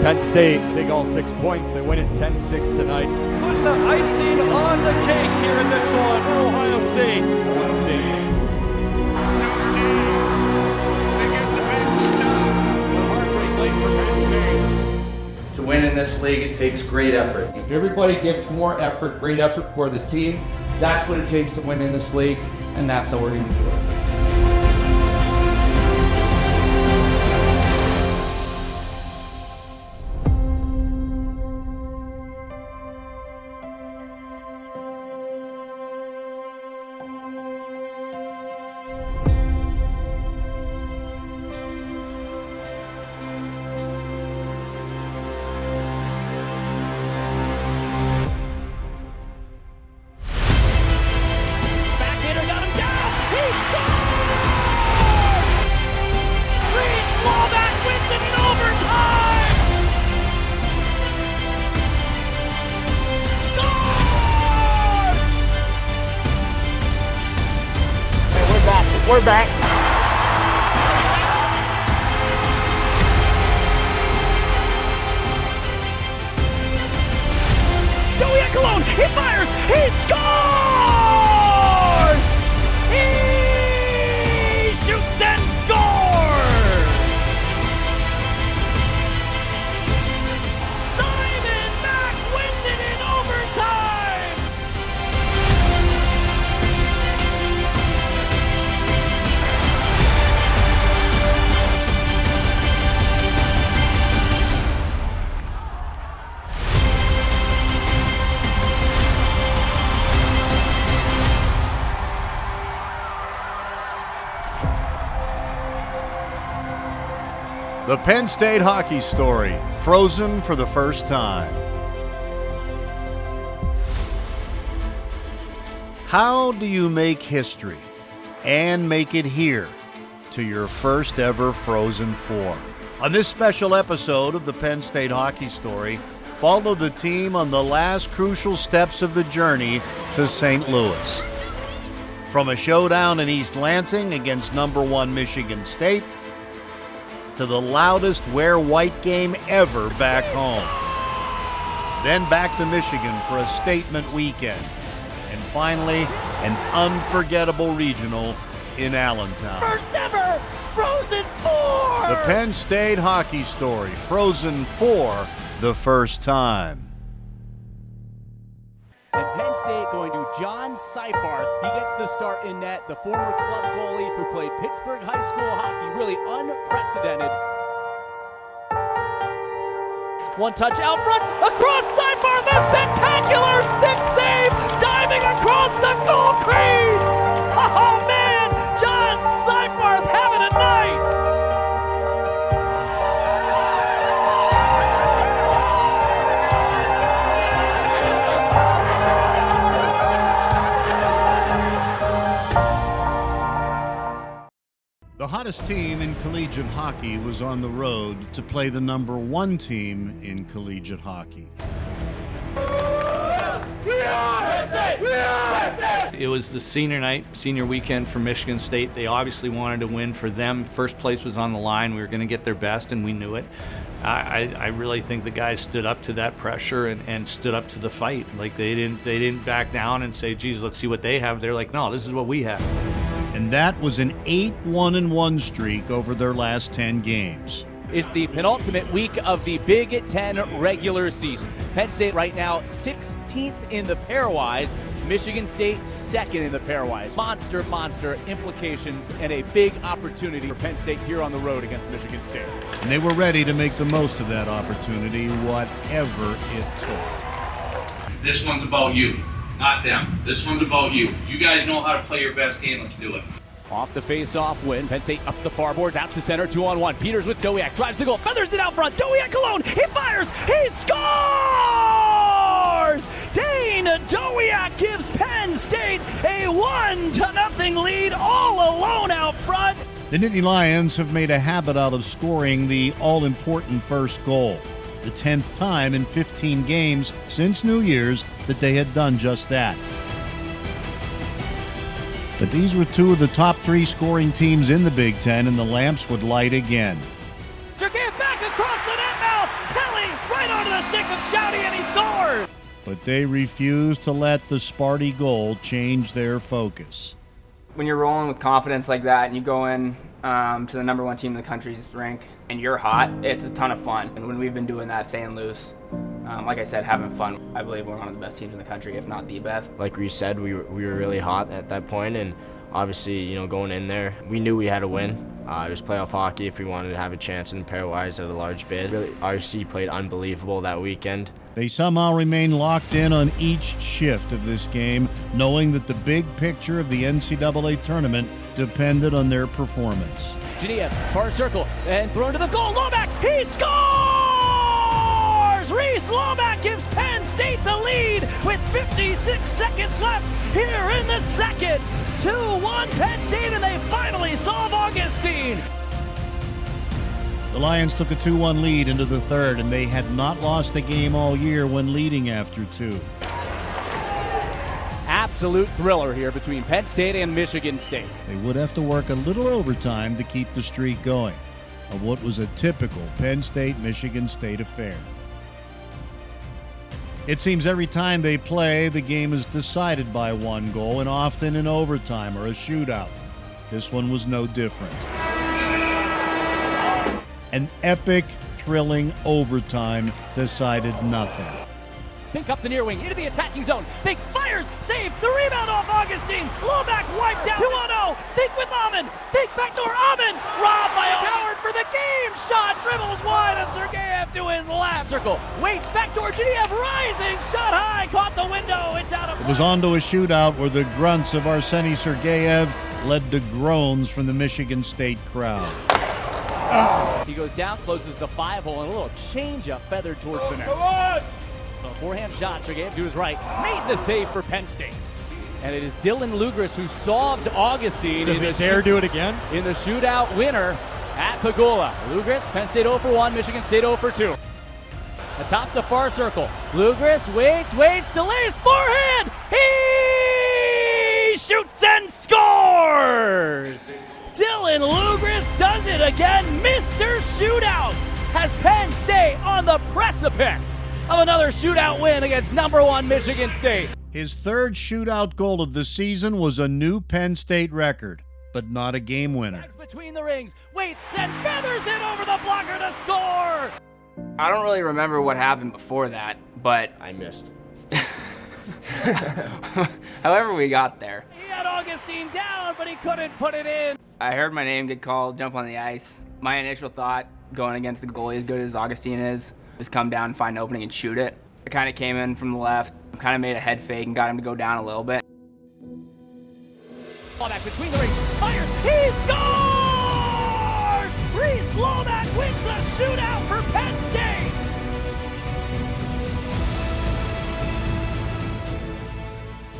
Penn State take all 6 points. They win it 10-6 tonight. Putting the icing on the cake here in this one for Ohio State. One stings. They get the big stop. The heartbreak late for Penn State. To win in this league, it takes great effort. If everybody gives more effort, great effort for the team, that's what it takes to win in this league, and that's how we're going to do it. We're back. Dowiak alone. He fires. He scores. He shoots and scores. Simon Mack wins it in overtime. The Penn State hockey story, frozen for the first time. How do you make history and make it here to your first ever Frozen Four? On this special episode of the Penn State hockey story, follow the team on the last crucial steps of the journey to St. Louis. From a showdown in East Lansing against #1 Michigan State, to the loudest wear-white game ever back home. Then back to Michigan for a statement weekend. And finally, an unforgettable regional in Allentown. First ever Frozen Four. The Penn State hockey story, Frozen for the first time. And Penn State going to John Seifarth. He gets the start in net, the former club goalie who played Pittsburgh high school hockey. Really unprecedented. One touch out front, across Seifarth, a spectacular stick save, diving across the goal crease. Oh man, John Seifarth having a night. The hottest team in collegiate hockey was on the road to play the #1 team in collegiate hockey. It was the senior night, senior weekend for Michigan State. They obviously wanted to win. For them, first place was on the line. We were going to get their best, and we knew it. I really think the guys stood up to that pressure and stood up to the fight. Like they didn't back down and say, geez, let's see what they have. They're like, no, this is what we have. And that was an 8-1-1 streak over their last 10 games. It's the penultimate week of the Big Ten regular season. Penn State right now 16th in the pairwise. Michigan State second in the pairwise. Monster implications and a big opportunity for Penn State here on the road against Michigan State. And they were ready to make the most of that opportunity, whatever it took. This one's about you, not them. This one's about you. You guys know how to play your best game. Let's do it. Off the face-off win. Penn State up the far boards, out to center, 2-on-1. Peters with Dowiak, drives the goal, feathers it out front. Dowiak alone, he fires, he scores! Dane Dowiak gives Penn State a 1-0 lead, all alone out front. The Nittany Lions have made a habit out of scoring the all-important first goal. The 10th time in 15 games since New Year's that they had done just that. But these were two of the top 3 scoring teams in the Big Ten, and the lamps would light again. Took it back across the net now. Kelly the stick of Shouty, and he scores! But they refuse to let the Sparty goal change their focus. When you're rolling with confidence like that and you go in to the number 1 team in the country's rink and you're hot, it's a ton of fun. And when we've been doing that, staying loose, like I said, having fun, I believe we're one of the best teams in the country, if not the best. Like Reese said, we were really hot at that point, and obviously, going in there, we knew we had to win. It was playoff hockey if we wanted to have a chance in pairwise at a large bid. Really, RC played unbelievable that weekend. They somehow remain locked in on each shift of this game, knowing that the big picture of the NCAA tournament depended on their performance. Genev, far circle, and thrown to the goal. Lomack, he scores! Reese Lomack gives Penn State the lead with 56 seconds left here in the second. 2-1 Penn State, and they finally solve Augustine. The Lions took a 2-1 lead into the third, and they had not lost a game all year when leading after 2. Absolute thriller here between Penn State and Michigan State. They would have to work a little overtime to keep the streak going of what was a typical Penn State-Michigan State affair. It seems every time they play, the game is decided by 1 goal, and often in overtime or a shootout. This one was no different. An epic, thrilling overtime decided nothing. Fink up the near wing, into the attacking zone. Fink fires, save, the rebound off Augustine. Lomack wiped out, 2-0. Fink with Amon. Fink backdoor, Amon. Robbed by Howard for the game. Shot, dribbles wide of Sergeyev to his left. Circle, waits, backdoor, Genev rising. Shot high, caught the window. It's out of play. It was on to a shootout where the grunts of Arseny Sergeyev led to groans from the Michigan State crowd. He goes down, closes the 5-hole, and a little change-up feathered towards the net. A forehand shot, Sergeyev to his right, made the save for Penn State. And it is Dylan Lugris who solved Augustine. Does he dare do it again? In the shootout winner at Pagula. Lugris, Penn State 0 for 1, Michigan State 0 for 2. Atop the far circle, Lugris waits, delays, forehand! He shoots and scores! Dylan Lugris does it again. Mr. Shootout has Penn State on the precipice of another shootout win against number 1 Michigan State. His third shootout goal of the season was a new Penn State record, but not a game winner. Between the rings, waits and feathers it over the blocker to score. I don't really remember what happened before that, but I missed. however we got there. He had Augustine down, but he couldn't put it in. I heard my name get called, jump on the ice. My initial thought, going against the goalie as good as Augustine is come down and find an opening and shoot it. I kind of came in from the left, kind of made a head fake and got him to go down a little bit. Lomack between the rings, fires, he scores! Reese Lomack wins the shootout for Penn State!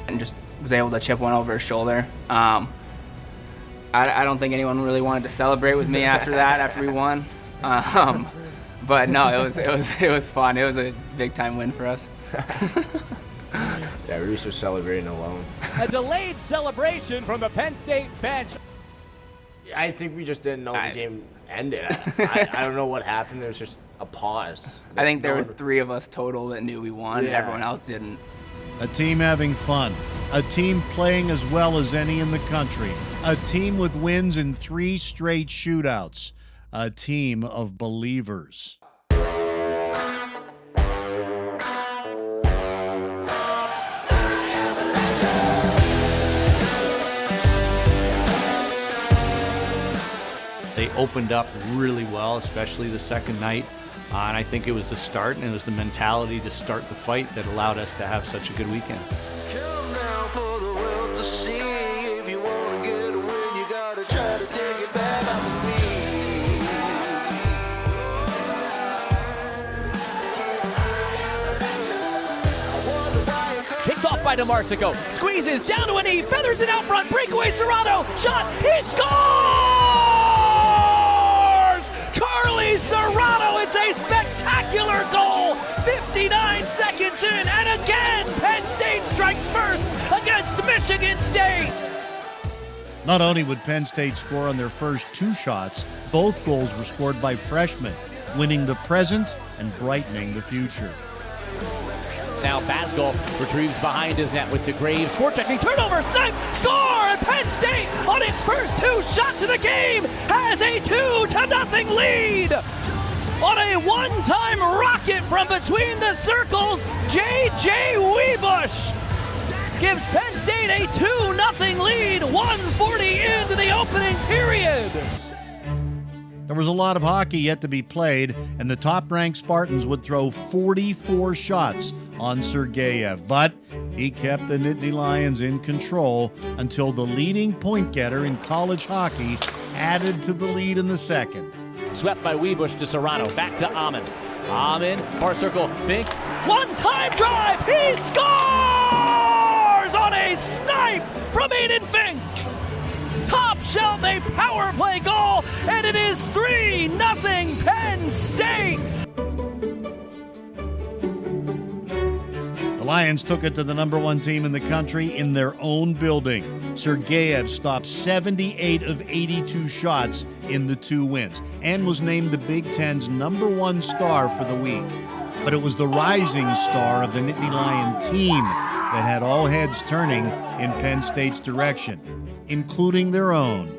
And just was able to chip one over his shoulder. I don't think anyone really wanted to celebrate with me after that, after we won. But no, it was fun. It was a big time win for us. Yeah, Reese was celebrating alone. A delayed celebration from the Penn State bench. I think we just didn't know the game ended. I don't know what happened. There was just a pause. I think there were 3 of us total that knew we won, and everyone else didn't. A team having fun. A team playing as well as any in the country. A team with wins in 3 straight shootouts. A team of believers. They opened up really well, especially the second night. And I think it was the start, and it was the mentality to start the fight that allowed us to have such a good weekend. Come now for the world to see. If you want to get a win, you got to try to take it back on me. Kicked off by DeMarsico, squeezes down to a knee, feathers it out front, breakaway Serrano, shot, he scores! Carly Serrano, it's a spectacular goal, 59 seconds in, and again, Penn State strikes first against Michigan State. Not only would Penn State score on their first 2 shots, both goals were scored by freshmen, winning the present and brightening the future. Now Basgall retrieves behind his net with DeGraves. Forechecking, turnover, snipe, score! And Penn State, on its first 2 shots of the game, has a 2-0 lead! On a one-time rocket from between the circles, J.J. Weebush gives Penn State a 2-0 lead, 1:40 into the opening period. There was a lot of hockey yet to be played, and the top-ranked Spartans would throw 44 shots on Sergeyev, but he kept the Nittany Lions in control until the leading point getter in college hockey added to the lead in the second. Swept by Weebush to Serrano, back to Amon. Amon, far circle, Fink, one-time drive, he scores on a snipe from Aiden Fink! Top shelf, a power play goal, and it is 3-0 Penn State! The Lions took it to the #1 team in the country in their own building. Sergeyev stopped 78 of 82 shots in the 2 wins and was named the Big Ten's #1 star for the week. But it was the rising star of the Nittany Lion team that had all heads turning in Penn State's direction, including their own.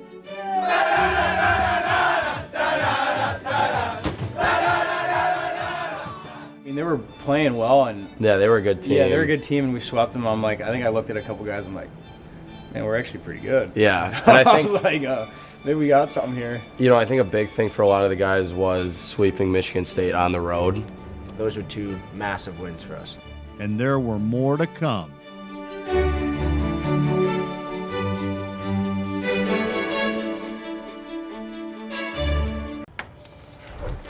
I mean, they were playing well, and yeah, they were a good team. Yeah, they were a good team, and we swept them. I think I looked at a couple guys. I'm like, man, we're actually pretty good. Yeah, and I think was like, maybe we got something here. You know, I think a big thing for a lot of the guys was sweeping Michigan State on the road. Those were 2 massive wins for us. And there were more to come.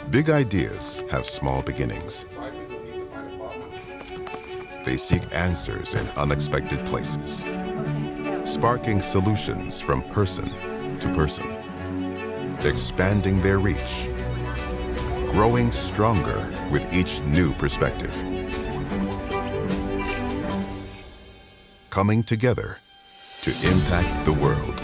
Big ideas have small beginnings. They seek answers in unexpected places, sparking solutions from person to person, expanding their reach, growing stronger with each new perspective, coming together to impact the world.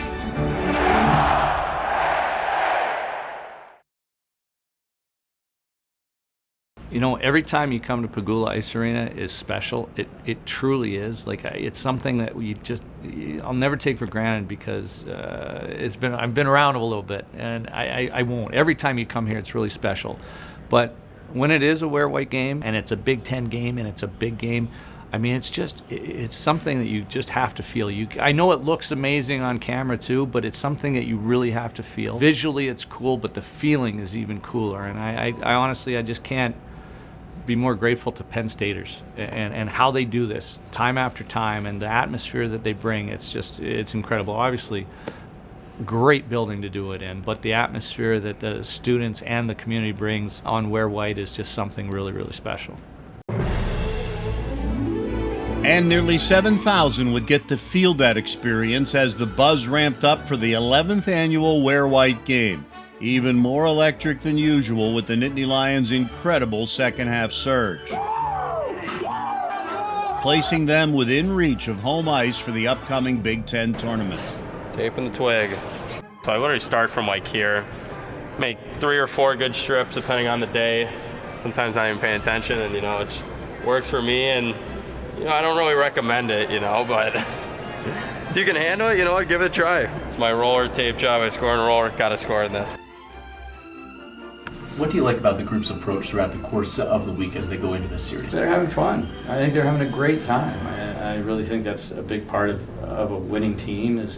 You know, every time you come to Pagula Ice Arena is special. It truly is. Like, it's something that I'll never take for granted because I've been around a little bit, and I won't. Every time you come here, it's really special. But when it is a wear-white game, and it's a Big Ten game, and it's a big game, I mean, it's something that you just have to feel. I know it looks amazing on camera too, but it's something that you really have to feel. Visually, it's cool, but the feeling is even cooler. And I honestly, I just can't be more grateful to Penn Staters and how they do this time after time, and the atmosphere that they bring. It's incredible. Obviously, great building to do it in, but the atmosphere that the students and the community brings on Wear White is just something really, really special. And nearly 7,000 would get to feel that experience as the buzz ramped up for the 11th annual Wear White game. Even more electric than usual with the Nittany Lions' incredible second-half surge, placing them within reach of home ice for the upcoming Big Ten tournament. Taping the twig. So I literally start from like here, make 3 or 4 good strips depending on the day. Sometimes not even paying attention, and it just works for me. And I don't really recommend it, but if you can handle it, give it a try. It's my roller tape job. I score in a roller, gotta score in this. What do you like about the group's approach throughout the course of the week as they go into this series? They're having fun. I think they're having a great time. I really think that's a big part of a winning team is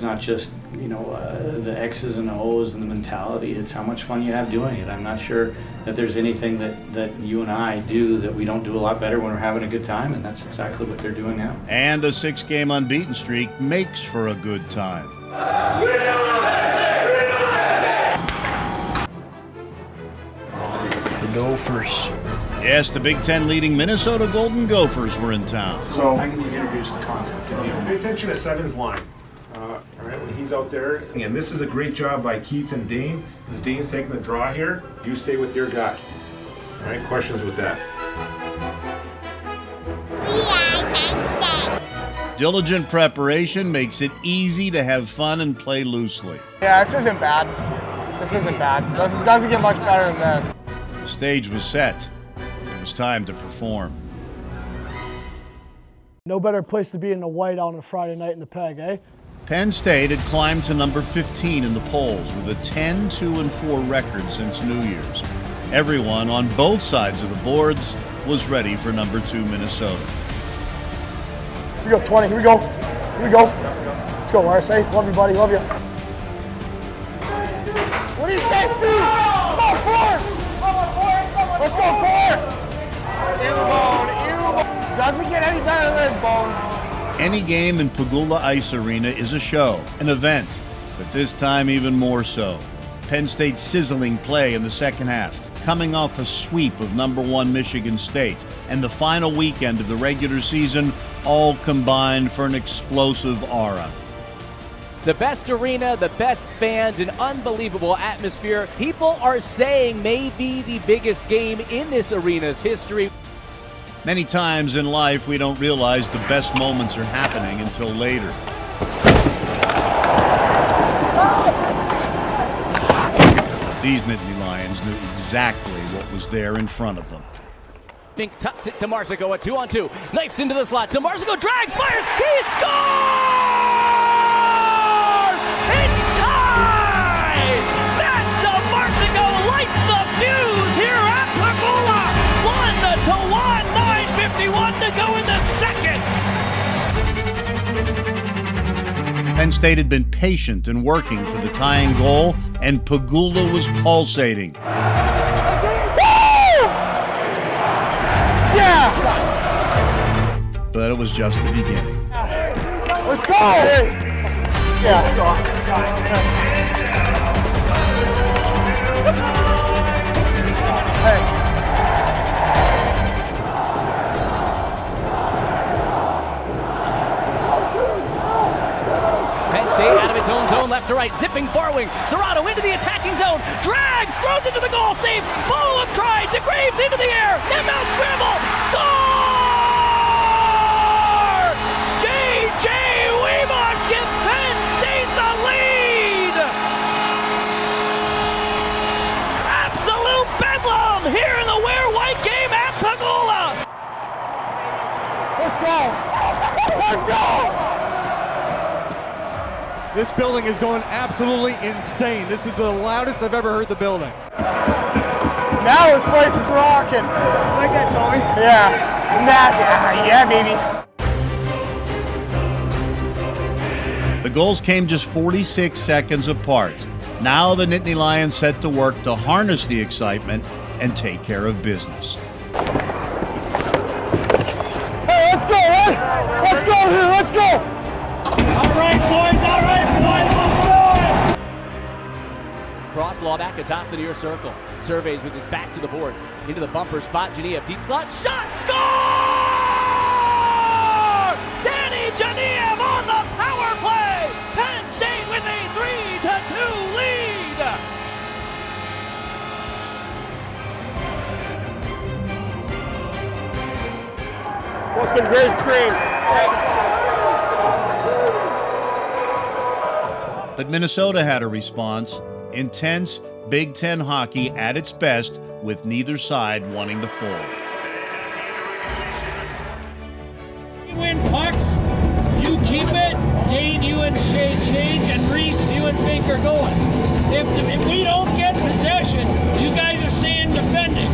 not just the X's and O's and the mentality. It's how much fun you have doing it. I'm not sure that there's anything that you and I do that we don't do a lot better when we're having a good time, and that's exactly what they're doing now. And a 6-game unbeaten streak makes for a good time. The Gophers. Yes, the Big Ten leading Minnesota Golden Gophers were in town. So I'm going to introduce the concept. Pay attention to Seven's line. All right, when he's out there, and this is a great job by Keats and Dane. As Dane's taking the draw here, you stay with your guy. All right, questions with that? Diligent preparation makes it easy to have fun and play loosely. Yeah, this isn't bad. This isn't bad. Doesn't get much better than this. stage was set. It was time to perform. No better place to be in the white on a Friday night in the Peg, eh? Penn State had climbed to number 15 in the polls with a 10-2-4 record since New Year's. Everyone on both sides of the boards was ready for number 2 Minnesota. Here we go, 20. Here we go. Here we go. Let's go, RSA. Love you, buddy. Love you. What do you say, Steve? Come on, 4! Let's go, 4! Doesn't get any better than Bone. Any game in Pagula Ice Arena is a show, an event, but this time even more so. Penn State's sizzling play in the second half, coming off a sweep of number 1 Michigan State, and the final weekend of the regular season all combined for an explosive aura. The best arena, the best fans, an unbelievable atmosphere. People are saying may be the biggest game in this arena's history. Many times in life, we don't realize the best moments are happening until later. These Nittany Lions knew exactly what was there in front of them. Fink tucks it to Marsico, a 2-on-2. Knifes into the slot. DeMarsico drags, fires, he scores! It's tied! Matt DeMarsico lights the fuse here at Pagula. 1-1, 9:51 to go in the second. Penn State had been patient and working for the tying goal, and Pagula was pulsating. Yeah! But it was just the beginning. Let's go! Yeah. Thanks. Penn State out of its own zone, left to right, zipping far wing. Serrato into the attacking zone, drags, throws into the goal, save, follow-up try, DeGraves into the air, Nemau scramble, score! J.J. Weemosh gives Penn State the lead! Absolute bedlam here in the wear-white game at Pagula! Let's go! Let's go! This building is going absolutely insane. This is the loudest I've ever heard the building. Now this place is rocking. Like that, Tommy? Yeah. Nasty. Yeah, baby. The goals came just 46 seconds apart. Now the Nittany Lions set to work to harness the excitement and take care of business. Hey, let's go, right? Let's go here, let's go! All right, boys, let's go! Cross law back atop the near circle. Surveys with his back to the boards. Into the bumper spot. Genev deep slot. Shot! Score! Danny Genev on the power play! Penn State with a 3-2 lead! Fucking great screen. But Minnesota had a response. Intense Big Ten hockey at its best, with neither side wanting to fold. You win pucks, you keep it. Dane, you and Shea change, and Reese, you and Fink are going. If we don't get possession, you guys are staying defending.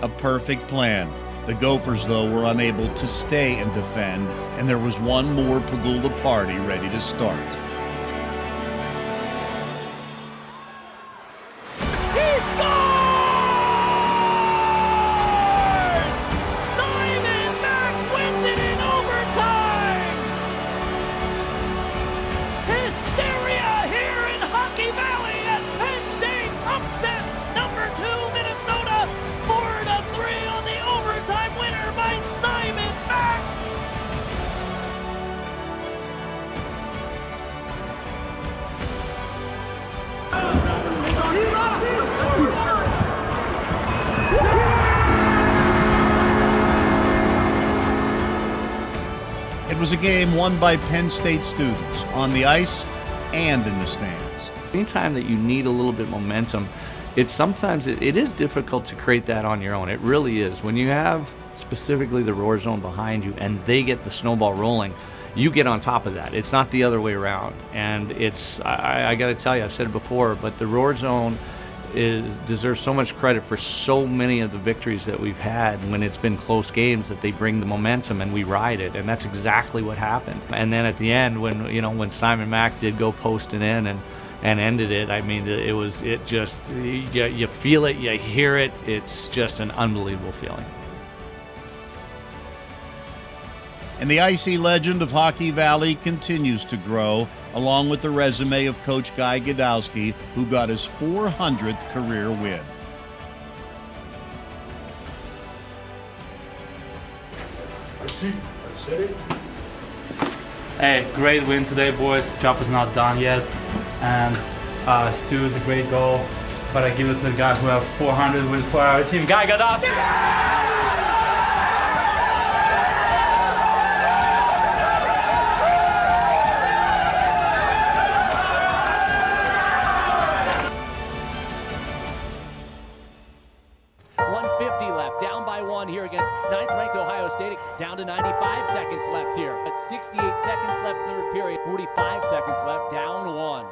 A perfect plan. The Gophers, though, were unable to stay and defend, and there was one more Pagula party ready to start. It was a game won by Penn State students on the ice and in the stands. Anytime that you need a little bit of momentum, sometimes it is difficult to create that on your own. It really is. When you have specifically the roar zone behind you and they get the snowball rolling, you get on top of that. It's not the other way around. And I got to tell you, I've said it before, but the roar zone deserves so much credit for so many of the victories that we've had when it's been close games, that they bring the momentum and we ride it, and that's exactly what happened. And then at the end, when Simon Mack did go posting in and ended it, I mean, you feel it, you hear it, it's just an unbelievable feeling. And the icy legend of Hockey Valley continues to grow, along with the resume of Coach Guy Godowski, who got his 400th career win. Hey, great win today, boys. Job is not done yet, and Stu is a great goal, but I give it to the guy who have 400 wins for our team, Guy Godowski. 150 left, down by 1 here against 9th-ranked Ohio State. Down to 95 seconds left here. At 68 seconds left in the third period. 45 seconds left, down 1.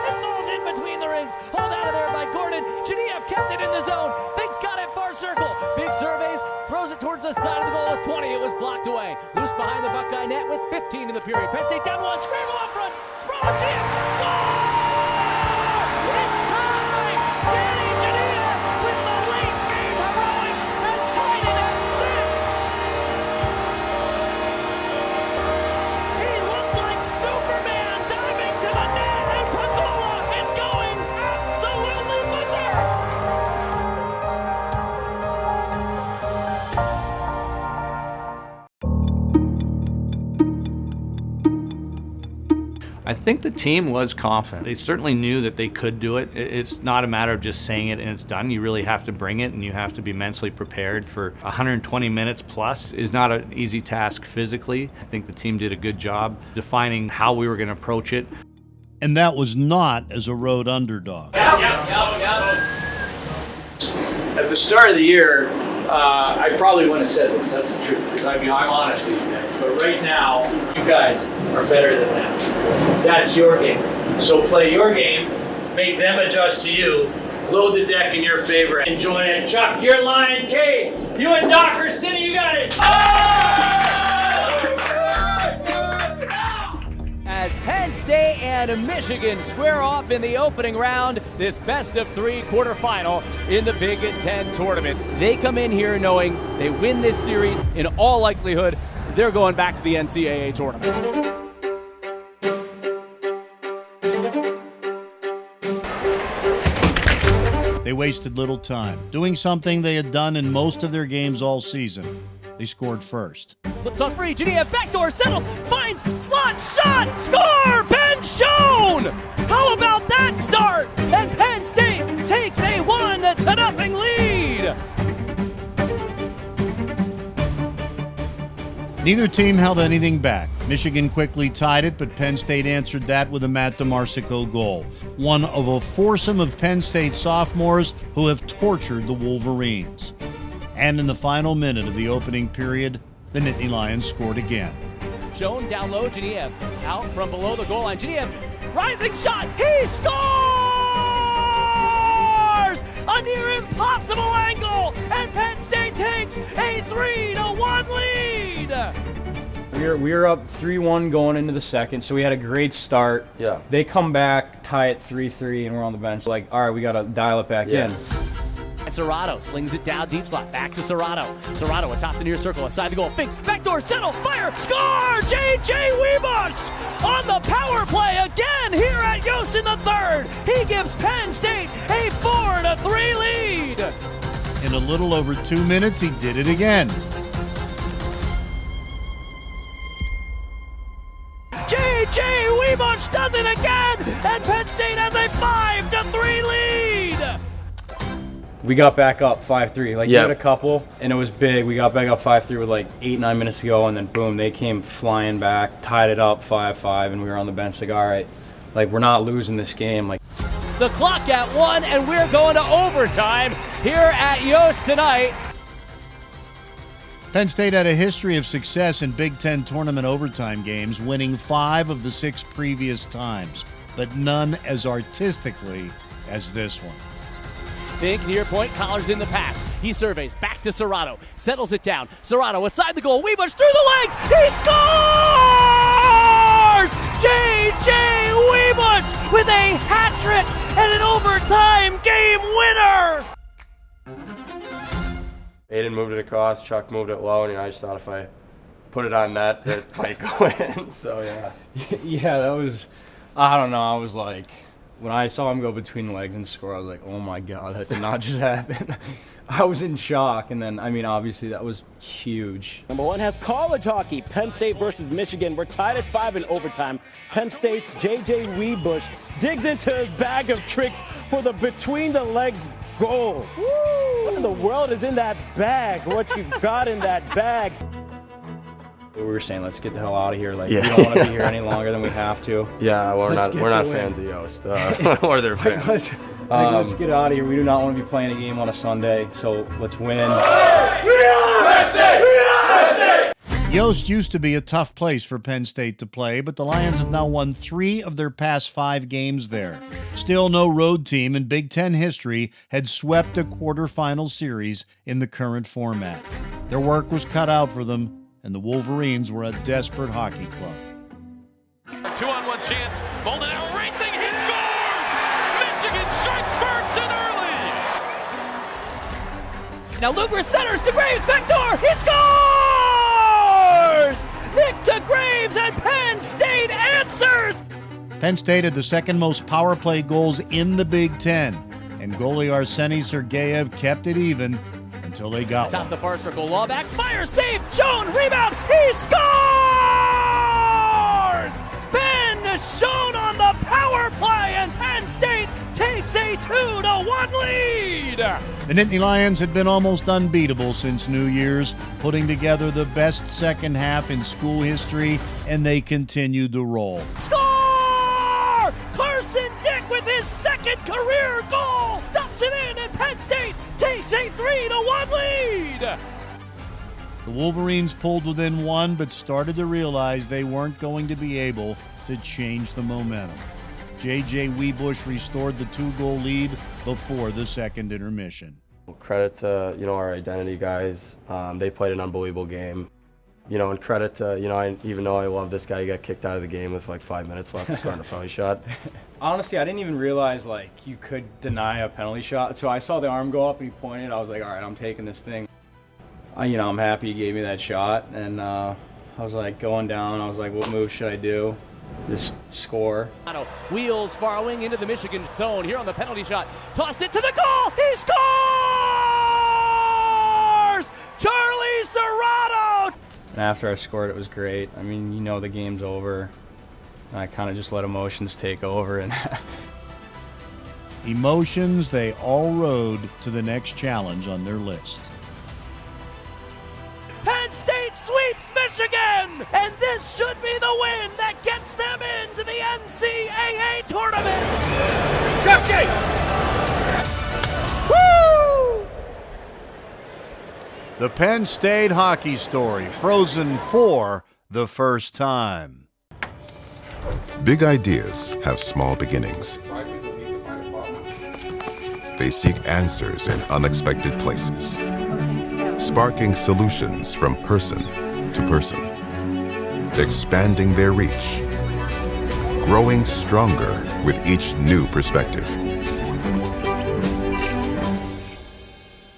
Pinballs in between the rings. Hold out of there by Gordon. Genev kept it in the zone. Fink's got it far circle. Fink surveys, throws it towards the side of the goal with 20. It was blocked away. Loose behind the Buckeye net with 15 in the period. Penn State down 1. Scramble up front. Sprawl Genev. Score! It's time! Danny Genev with the late game heroics has tied it at 6. He looked like Superman diving to the net, and Pagula is going absolutely berserk! I think the team was confident. They certainly knew that they could do it. It's not a matter of just saying it and it's done. You really have to bring it, and you have to be mentally prepared for 120 minutes plus. Is not an easy task physically. I think the team did a good job defining how we were going to approach it. And that was not as a road underdog. At the start of the year, I probably wouldn't have said this, that's the truth, because I'm honest with you guys. But right now, you guys are better than that. That's your game. So play your game, make them adjust to you, load the deck in your favor, enjoy it. Chuck, your line, Kate, you and Doc are sitting, you got it. As Penn State and Michigan square off in the opening round, this best-of-3 quarterfinal in the Big Ten tournament. They come in here knowing they win this series. In all likelihood, they're going back to the NCAA tournament. They wasted little time, doing something they had done in most of their games all season. They scored first. Slips on free, Genev backdoor, settles, finds, slot, shot, score! Ben Schoen! How about that start? And Penn State takes a 1-0 lead! Neither team held anything back. Michigan quickly tied it, but Penn State answered that with a Matt DeMarsico goal, one of a foursome of Penn State sophomores who have tortured the Wolverines. And in the final minute of the opening period, the Nittany Lions scored again. Schoen down low, Genev out from below the goal line. Genev, rising shot, he scores! A near impossible angle, and Penn State takes a 3-1 lead! We were up 3-1 going into the second, so we had a great start. Yeah. They come back, tie it 3-3, and we're on the bench. Like, all right, we got to dial it back in. Serrato slings it down deep slot, back to Serrato. Serrato atop the near circle, aside the goal. Fink, backdoor, settle, fire, score! J.J. Webush on the power play again here at Yost in the third. He gives Penn State a 4-3 lead. In a little over 2 minutes, he did it again. J.J. Webush does it again, and Penn State has a 5-3 lead. We got back up 5-3. Like, we had a couple, and it was big. We got back up 5-3 with like 8-9 minutes to go, and then boom, they came flying back, tied it up 5-5, and we were on the bench like, all right, like, we're not losing this game. Like, The clock at 1, and we're going to overtime here at Yost tonight. Penn State had a history of success in Big Ten tournament overtime games, winning 5 of the 6 previous times, but none as artistically as this one. Big near point, Collars in the pass. He surveys, back to Serrato, settles it down. Serrato aside the goal, Weebush through the legs, he scores! J.J. Weebush with a hat trick and an overtime game winner! Aiden moved it across, Chuck moved it low, and I just thought if I put it on net, it might go in, so yeah. Yeah, that was, I don't know, I was like, when I saw him go between the legs and score, I was like, oh my God, that did not just happen. I was in shock, and then, I mean, obviously that was huge. Number 1 has college hockey, Penn State versus Michigan. We're tied at 5 in overtime. Penn State's J.J. Weebush digs into his bag of tricks for the between-the-legs goal. Woo! What in the world is in that bag? What you got in that bag? We were saying, let's get the hell out of here. Like, we don't want to be here any longer than we have to. Yeah, we're not fans of Yost or their fans. Let's get out of here. We do not want to be playing a game on a Sunday, so let's win. Yost used to be a tough place for Penn State to play, but the Lions have now won 3 of their past 5 games there. Still, no road team in Big Ten history had swept a quarterfinal series in the current format. Their work was cut out for them, and the Wolverines were a desperate hockey club. 2-on-1 chance, Boldenau racing, he scores! Michigan strikes first and early! Now Luger centers to Graves, backdoor, he scores! Nick to Graves, and Penn State answers! Penn State had the second most power play goals in the Big Ten, and goalie Arseny Sergeyev kept it even until they got Top one. the far circle, law back, fire, save, Joan, rebound, he scores! Ben Schoen on the power play, and Penn State takes a 2-1 lead! The Nittany Lions had been almost unbeatable since New Year's, putting together the best second half in school history, and they continued to roll. Score! Carson Dick with his second career goal! Stuffs it in, and Penn State takes a 3-1 lead! The Wolverines pulled within 1, but started to realize they weren't going to be able to change the momentum. J.J. Weebush restored the 2-goal lead before the second intermission. Credit to, our identity guys. They played an unbelievable game. And credit to, even though I love this guy, he got kicked out of the game with like 5 minutes left scoring a penalty shot. Honestly, I didn't even realize, like, you could deny a penalty shot. So I saw the arm go up and he pointed. I was like, all right, I'm taking this thing. I'm happy he gave me that shot. And I was like going down. I was like, what move should I do? Just score. Wheels far wing into the Michigan zone here on the penalty shot. Tossed it to the goal. He scores! Charlie Serrato! And after I scored, it was great. I mean, the game's over. I kind of just let emotions take over. And Emotions they all rode to the next challenge on their list. Penn State sweeps Michigan! And this should be the win that gets them into the NCAA tournament! Chefsky! Woo! The Penn State hockey story, frozen for the first time. Big ideas have small beginnings. They seek answers in unexpected places, sparking solutions from person to person, expanding their reach, growing stronger with each new perspective,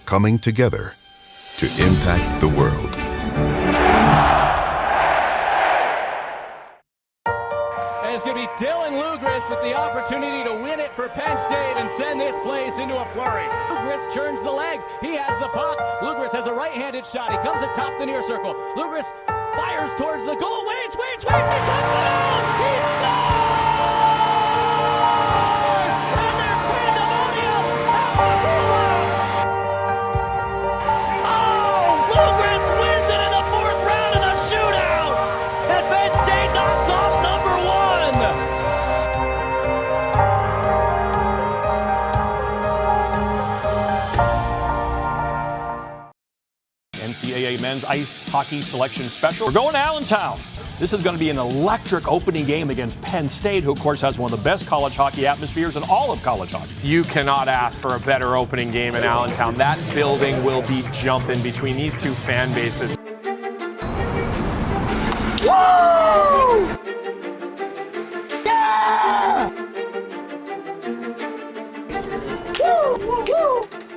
coming together to impact the world. And it's going to be Dylan Lugris with the opportunity to win it for Penn State and send this place into a flurry. Lugris churns the legs. He has the puck. Lugris has a right-handed shot. He comes atop the near circle. Lugris fires towards the goal. Waits. He touches it out. He scores! And they're pandemonium at Pagula. Oh, Lugris wins it in the 4th round of the shootout. And Penn State knocks off number 1. NCAA Men's Ice Hockey Selection Special. We're going to Allentown. This is going to be an electric opening game against Penn State, who, of course, has one of the best college hockey atmospheres in all of college hockey. You cannot ask for a better opening game in Allentown. That building will be jumping between these two fan bases. Woo! Yeah!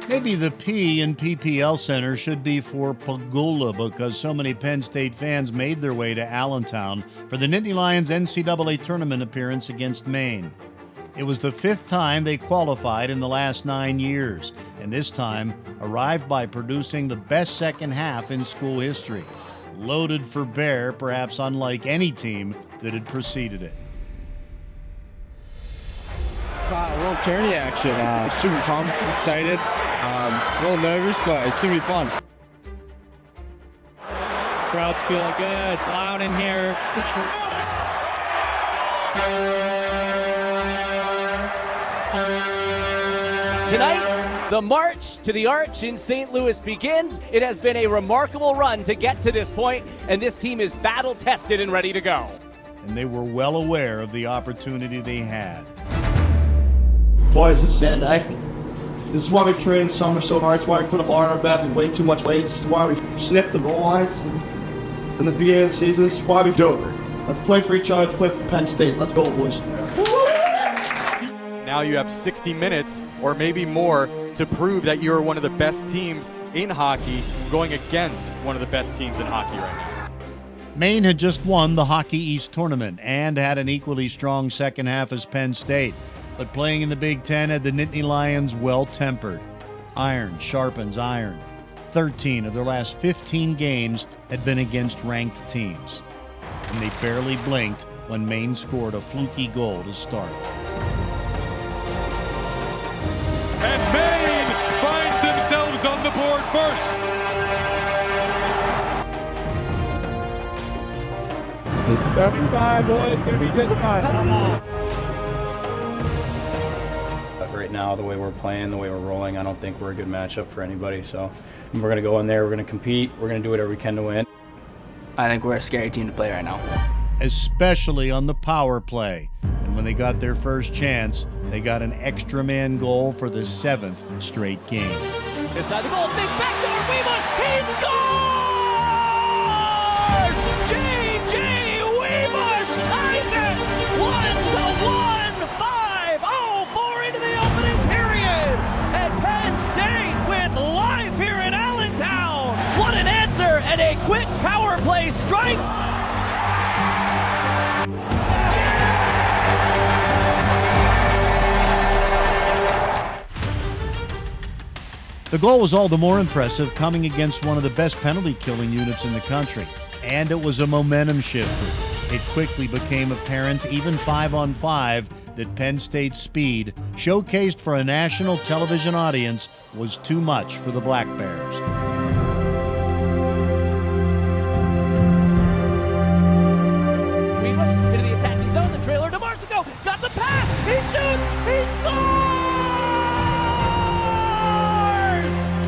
Maybe the P in PPL Center should be for Pagula, because so many Penn State fans made their way to Allentown for the Nittany Lions NCAA tournament appearance against Maine. It was the 5th time they qualified in the last 9 years, and this time arrived by producing the best second half in school history. Loaded for bear, perhaps unlike any team that had preceded it. World tourney action. Super pumped, excited, a little nervous, but it's gonna be fun. Crowd's feeling good. It's loud in here. Tonight, the march to the Arch in St. Louis begins. It has been a remarkable run to get to this point, and this team is battle-tested and ready to go. And they were well aware of the opportunity they had. Boys, this is Sandy. This is why we've trained summer so hard. It's why we put up on our back and way too much weight. It's why we snipped the goal lines in the beginning of the season. This is why we do it. Let's play for each other. Let's play for Penn State. Let's go, boys. Now you have 60 minutes or maybe more to prove that you're one of the best teams in hockey going against one of the best teams in hockey right now. Maine had just won the Hockey East tournament and had an equally strong second half as Penn State. But playing in the Big Ten had the Nittany Lions well-tempered. Iron sharpens iron. 13 of their last 15 games had been against ranked teams. And they barely blinked when Maine scored a fluky goal to start. And Maine finds themselves on the board first. It's gonna be fine, boys. It's gonna be just fine. Come on. Right now, the way we're playing, the way we're rolling, I don't think we're a good matchup for anybody. So we're going to go in there, we're going to compete, we're going to do whatever we can to win. I think we're a scary team to play right now. Especially on the power play. And when they got their first chance, they got an extra man goal for the 7th straight game. Inside the goal, big backdoor, Weebush, he scores! J.J. Weebush ties it! 1-1! 5-0-4 into the opening period! And Penn State with life here in Allentown! What an answer and a quick power play strike! The goal was all the more impressive coming against one of the best penalty-killing units in the country. And it was a momentum shifter. It quickly became apparent, even 5-on-5, that Penn State's speed, showcased for a national television audience, was too much for the Black Bears. Weebush into the attacking zone, the trailer to Marsico, got the pass, he shoots, he scores!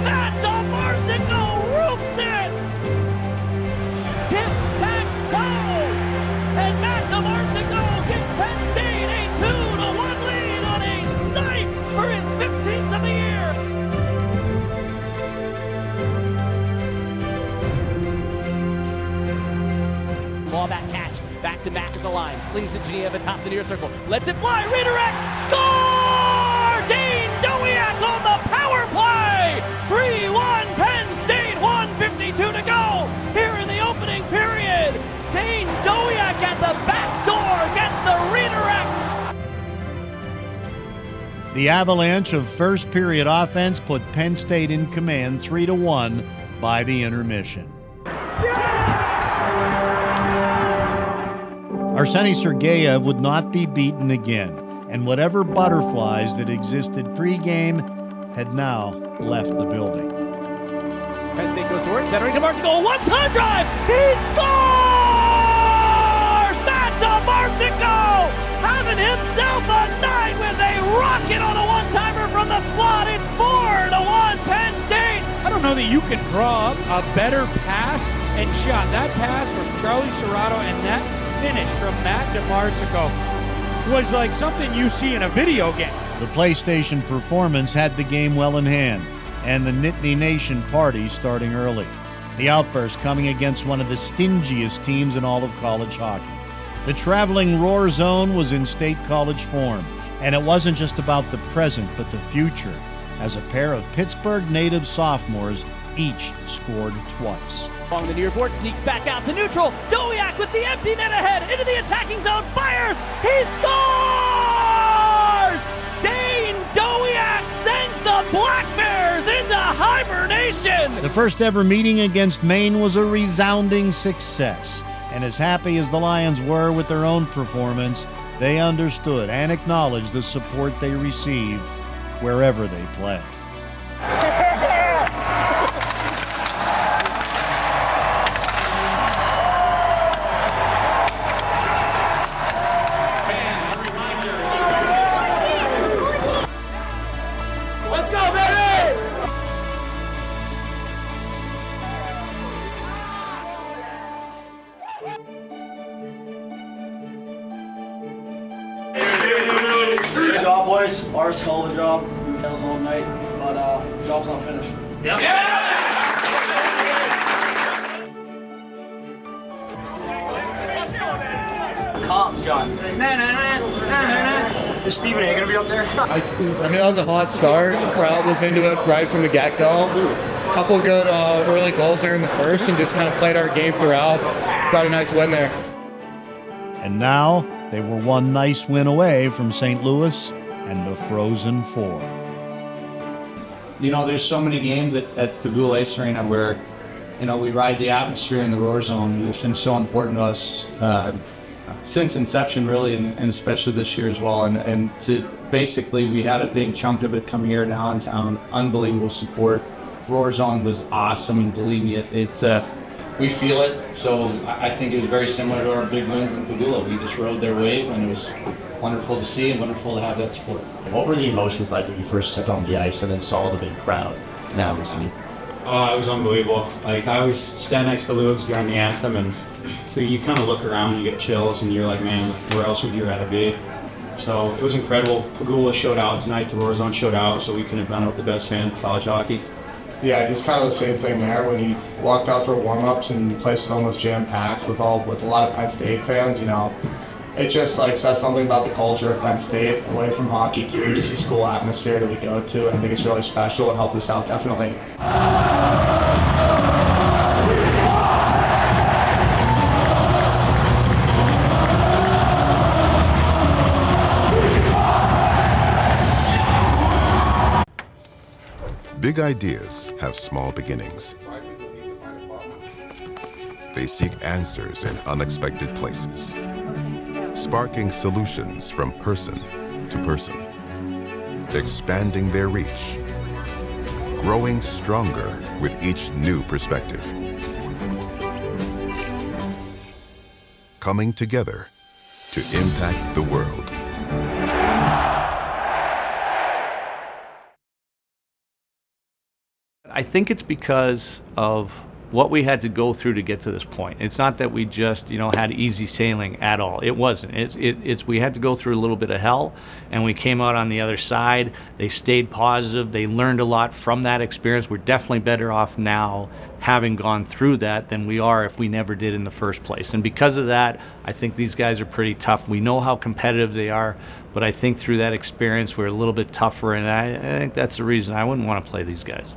Matt Marsico roofs it! Tic-tac-toe! And Matt Marsico gives Penn State a 2-1 lead on a snipe for his 15th of the year! Ball back catch, back to Mack at the line, slings to Geneva atop the near circle, lets it fly, redirect, score! Dane Dowiak on the power play! 3-1 Penn State, 1:52 to go here in the opening period. Dane Dowiak at the back door gets the redirect. The avalanche of first period offense put Penn State in command 3-1 by the intermission. Arseny Sergeyev would not be beaten again, and whatever butterflies that existed pregame had now left the building. Penn State goes to work, centering to Marsico, a one-time drive, he scores! Matt Marsico having himself a night with a rocket on a one-timer from the slot. It's 4-1 Penn State, I don't know that you can draw up a better pass and shot. That pass from Charlie Serrato and that finish from Matt DeMarsico was like something you see in a video game. The PlayStation performance had the game well in hand, and the Nittany Nation party starting early. The outburst coming against one of the stingiest teams in all of college hockey. The traveling Roar Zone was in state college form, and it wasn't just about the present but the future, as a pair of Pittsburgh native sophomores each scored twice. Along the near board, sneaks back out to neutral. Dowiak with the empty net ahead, into the attacking zone, fires! He scores! Dane Dowiak sends the Black Bears into hibernation! The first ever meeting against Maine was a resounding success, and as happy as the Lions were with their own performance, they understood and acknowledged the support they receive wherever they play. Let's go, baby! Good job, boys. Ours hell of a job. We fails all night, but job's not finished. Yep. Comms, John. Is Stephen A gonna be up there? I mean, that was a hot start. The crowd was into it right from the get-go. Couple good early goals there in the first, and just kind of played our game throughout. Got a nice win there. And now they were one nice win away from St. Louis and the Frozen Four. You know, there's so many games at Pagula Ace Arena where, you know, we ride the atmosphere in the Roar Zone. It's been so important to us since inception, really, and especially this year as well. And to basically, we had a big chunk of it coming here to Allentown. Unbelievable support. Roar Zone was awesome, and believe me, it's we feel it. So I think it was very similar to our big wins in Pagula. We just rode their wave, and it was wonderful to see and wonderful to have that support. What were the emotions like when you first stepped on the ice and then saw the big crowd now recently? Oh, it was unbelievable. Like, I always stand next to Lugs during the anthem, and so you kind of look around and you get chills, and you're like, man, where else would you rather be? So it was incredible. Pagula showed out tonight, the Roar Zone showed out, so we couldn't have done it with the best fan of college hockey. Yeah, just kind of the same thing there. When you walked out for warm-ups and the place was almost jam-packed with a lot of Penn State fans, you know, it just like says something about the culture of Penn State, away from hockey too, just the school atmosphere that we go to. And I think it's really special and helped us out definitely. Big ideas have small beginnings. They seek answers in unexpected places, sparking solutions from person to person, expanding their reach, growing stronger with each new perspective, coming together to impact the world. I think it's because of what we had to go through to get to this point. It's not that we just, you know, had easy sailing at all. It wasn't. It's we had to go through a little bit of hell, and we came out on the other side. They stayed positive. They learned a lot from that experience. We're definitely better off now having gone through that than we are if we never did in the first place. And because of that, I think these guys are pretty tough. We know how competitive they are, but I think through that experience we're a little bit tougher, and I think that's the reason I wouldn't want to play these guys.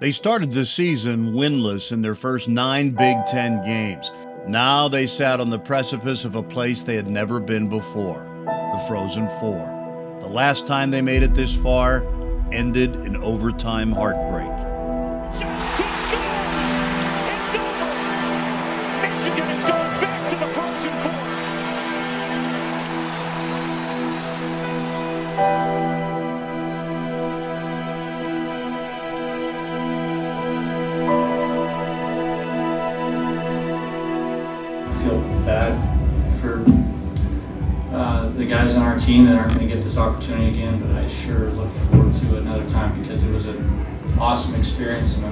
They started the season winless in their first 9 Big Ten games. Now they sat on the precipice of a place they had never been before, the Frozen Four. The last time they made it this far ended in overtime heartbreak. Michigan is going back to the Frozen Four. Feel bad for the guys on our team that aren't going to get this opportunity again, but I sure look forward to another time because it was an awesome experience, and I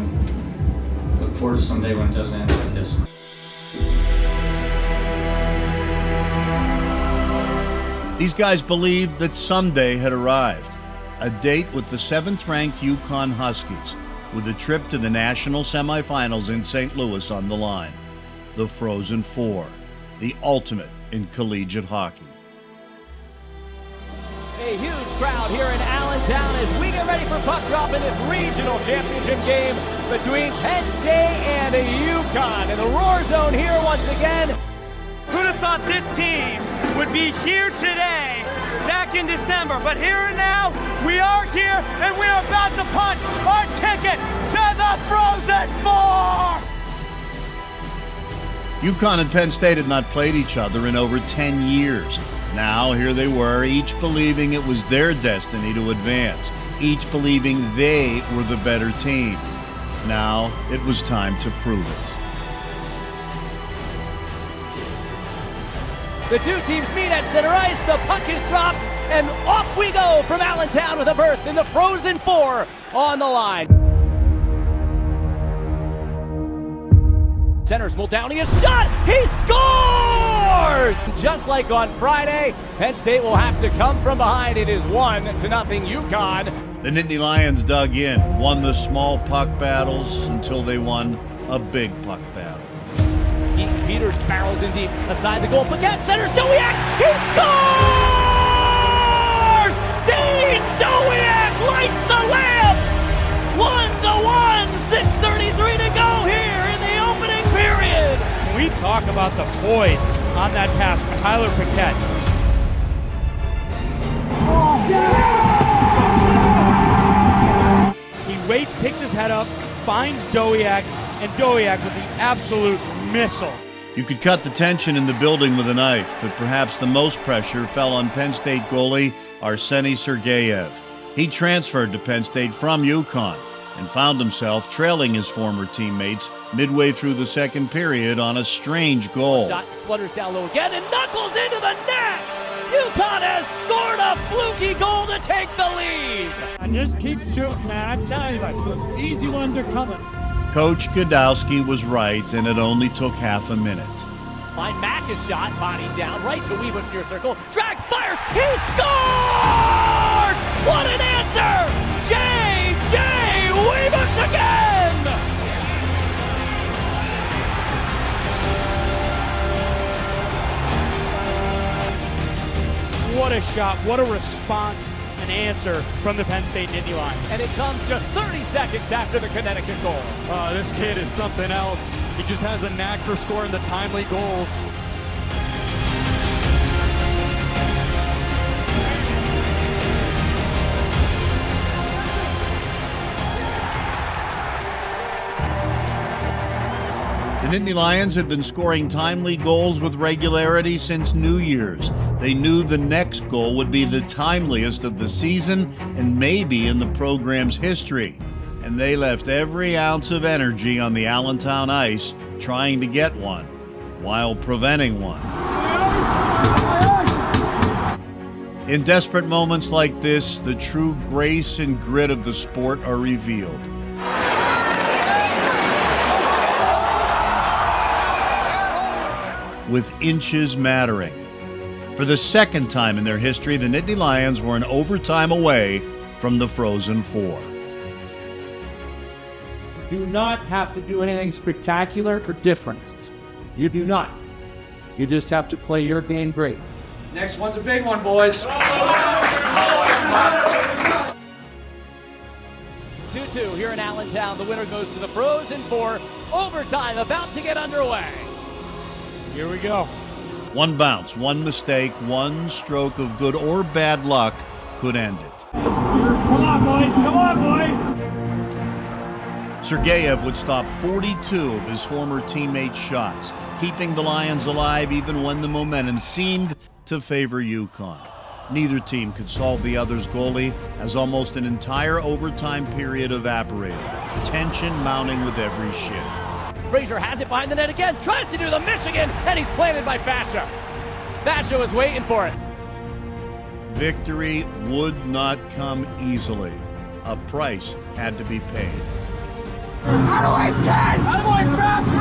look forward to someday when it doesn't end like this. These guys believed that someday had arrived. A date with the 7th-ranked UConn Huskies, with a trip to the national semifinals in St. Louis on the line. The Frozen Four, the ultimate in collegiate hockey. A huge crowd here in Allentown as we get ready for puck drop in this regional championship game between Penn State and UConn. In the Roar Zone here once again. Who'd have thought this team would be here today, back in December, but here and now, we are here and we are about to punch our ticket to the Frozen Four! UConn and Penn State had not played each other in over 10 years. Now, here they were, each believing it was their destiny to advance, each believing they were the better team. Now, it was time to prove it. The two teams meet at center ice, the puck is dropped, and off we go from Allentown with a berth in the Frozen Four on the line. Centers Muldowney, a shot, he scores! Just like on Friday, Penn State will have to come from behind. It is 1-0 UConn. The Nittany Lions dug in, won the small puck battles until they won a big puck battle. Keaton Peters barrels in deep, aside the goal, Paquette centers, Dowiak, he scores! Dean Dowiak lights the lamp! 1-1, 6:33 to go here in the opening period. We talk about the poise on that pass from Tyler Paquette. He waits, picks his head up, finds Dowiak, and Dowiak with the absolute missile. You could cut the tension in the building with a knife, but perhaps the most pressure fell on Penn State goalie Arseny Sergeyev. He transferred to Penn State from UConn and found himself trailing his former teammates midway through the second period on a strange goal. Shot flutters down low again and knuckles into the net! UConn has scored a fluky goal to take the lead! And just keep shooting, man. I'm telling you, those easy ones are coming. Coach Godowski was right, and it only took half a minute. Find Mac's shot, body down, right to Weebush near circle, drags, fires, he scores! What an answer! J.J. Weebush again! What a shot, what a response, an answer from the Penn State Nittany Lions. And it comes just 30 seconds after the Connecticut goal. This kid is something else. He just has a knack for scoring the timely goals. The Nittany Lions had been scoring timely goals with regularity since New Year's. They knew the next goal would be the timeliest of the season and maybe in the program's history. And they left every ounce of energy on the Allentown ice trying to get one, while preventing one. In desperate moments like this, the true grace and grit of the sport are revealed. With inches mattering. For the second time in their history, the Nittany Lions were an overtime away from the Frozen Four. Do not have to do anything spectacular or different. You do not. You just have to play your game great. Next one's a big one, boys. 2-2 here in Allentown. The winner goes to the Frozen Four. Overtime about to get underway. Here we go. One bounce, one mistake, one stroke of good or bad luck could end it. Come on, boys. Come on, boys. Sergeyev would stop 42 of his former teammates' shots, keeping the Lions alive even when the momentum seemed to favor UConn. Neither team could solve the other's goalie as almost an entire overtime period evaporated, tension mounting with every shift. Frazier has it behind the net again, tries to do the Michigan, and he's planted by Fascia. Fascia was waiting for it. Victory would not come easily. A price had to be paid. How do I 10? How do I faster?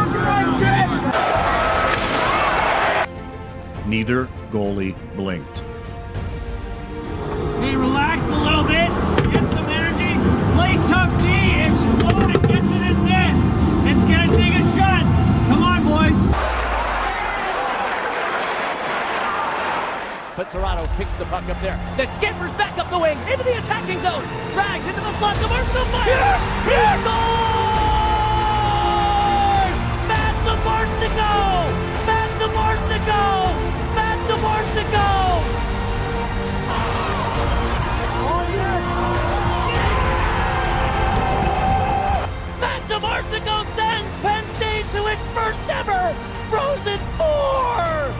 Neither goalie blinked. Hey, relax a little bit. Get some energy. Play tough D. Explode and get to this end. It's going to take a shot. Come on, boys. But Serrato picks the puck up there. Then scampers back up the wing into the attacking zone. Drags into the slot. DeMarco fires. He scores! Matt DeMarco! Matt DeMarco! Matt DeMarco! Matt DeMarco sends Penn State to its first ever Frozen Four!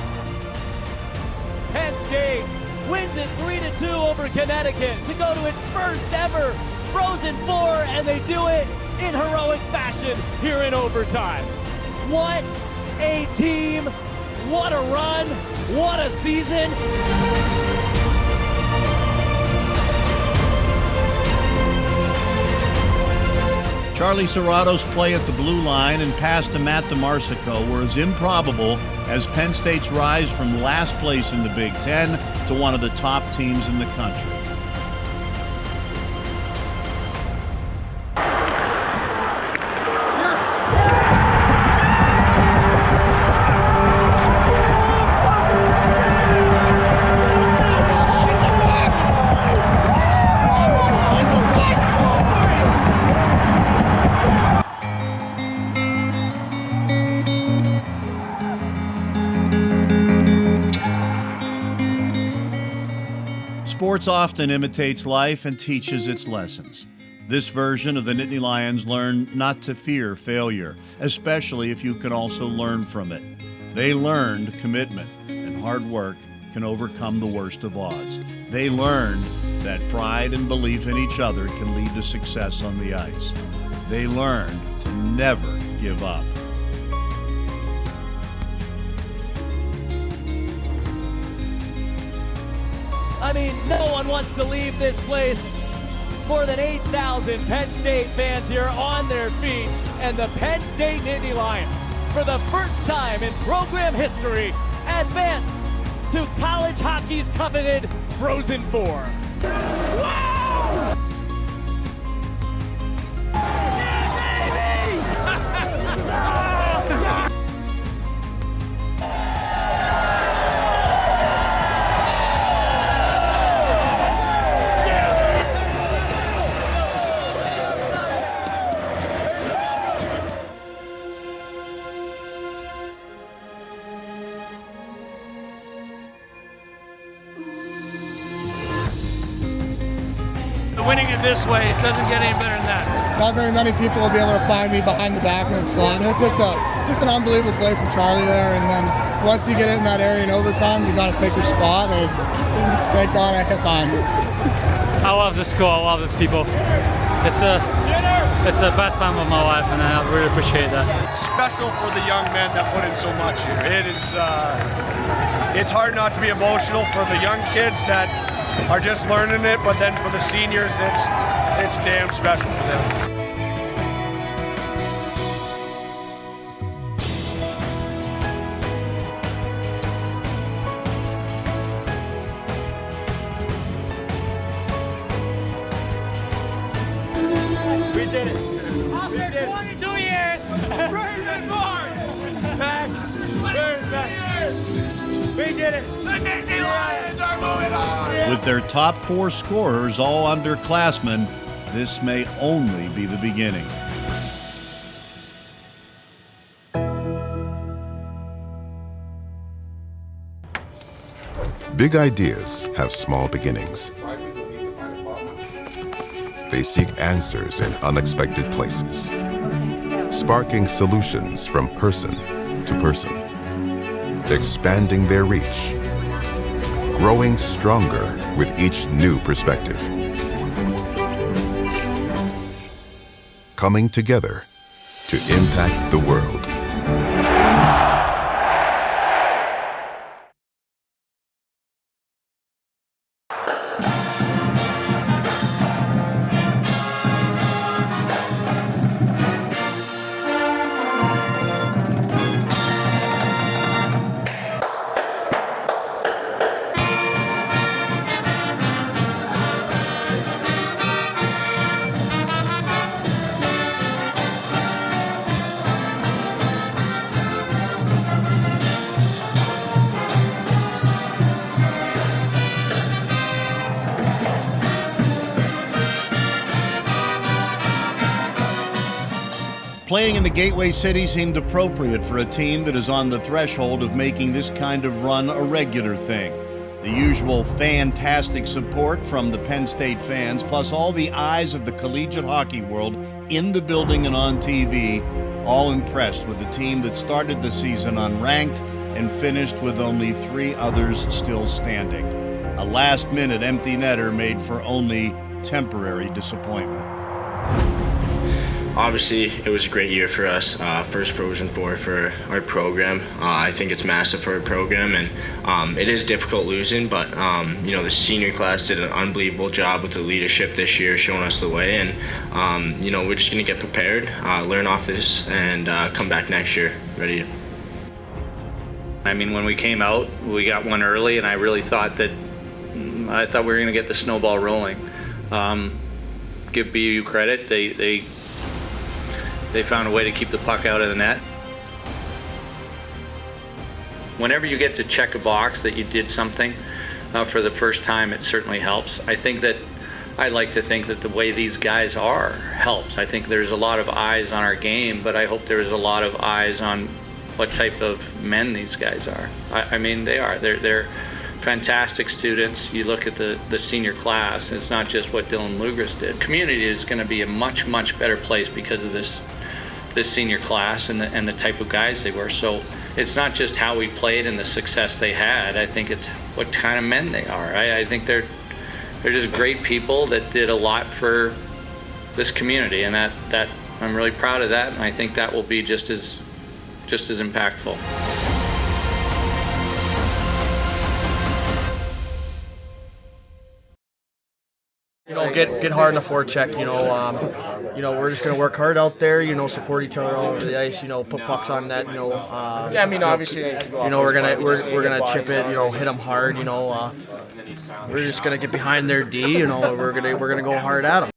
Penn State wins it 3-2 over Connecticut to go to its first ever Frozen Four, and they do it in heroic fashion here in overtime. What a team! What a run! What a season! Charlie Serrato's play at the blue line and pass to Matt DeMarco were as improbable as Penn State's rise from last place in the Big Ten to one of the top teams in the country. Sports often imitates life and teaches its lessons. This version of the Nittany Lions learn not to fear failure, especially if you can also learn from it. They learned commitment and hard work can overcome the worst of odds. They learned that pride and belief in each other can lead to success on the ice. They learned to never give up. I mean, no one wants to leave this place. More than 8,000 Penn State fans here on their feet, and the Penn State Nittany Lions, for the first time in program history, advance to college hockey's coveted Frozen Four. Wow! Winning it this way, it doesn't get any better than that. Not very many people will be able to find me behind the back in the slot. And it's just an unbelievable play from Charlie there. And then once you get it in that area in overtime, you got to pick your spot. And thank God I hit mine. I love this school. I love these people. It's the best time of my life, and I really appreciate that. Special for the young men that put in so much here. It is. It's hard not to be emotional for the young kids that are just learning it, but then for the seniors, it's damn special for them. We did it. After 22 years, Frozen Four. Back. We did it. The Nittany Lions are moving on. With their top four scorers all underclassmen, this may only be the beginning. Big ideas have small beginnings. They seek answers in unexpected places, sparking solutions from person to person, expanding their reach, growing stronger with each new perspective, coming together to impact the world. Playing in the Gateway City seemed appropriate for a team that is on the threshold of making this kind of run a regular thing. The usual fantastic support from the Penn State fans, plus all the eyes of the collegiate hockey world in the building and on TV, all impressed with the team that started the season unranked and finished with only 3 others still standing. A last-minute empty netter made for only temporary disappointment. Obviously, it was a great year for us. First Frozen Four for our program. I think it's massive for our program, and it is difficult losing, but the senior class did an unbelievable job with the leadership this year, showing us the way, and we're just going to get prepared, learn off this, and come back next year ready. I mean, when we came out, we got one early, and I really thought we were going to get the snowball rolling. Give BU credit; they found a way to keep the puck out of the net. Whenever you get to check a box that you did something for the first time, it certainly helps. I like to think that the way these guys are helps. I think there's a lot of eyes on our game, but I hope there's a lot of eyes on what type of men these guys are. I mean, they are. They're fantastic students. You look at the senior class, and it's not just what Dylan Lugris did. Community is going to be a much, much better place because of this senior class and the type of guys they were. So it's not just how we played and the success they had. I think it's what kind of men they are. I think they're just great people that did a lot for this community, and that I'm really proud of that, and I think that will be just as impactful. Get hard in the forecheck. We're just gonna work hard out there. Support each other all over the ice. Put pucks on net. Yeah, I mean, obviously, we're gonna chip it. Hit them hard. We're just gonna get behind their D. We're gonna go hard at them.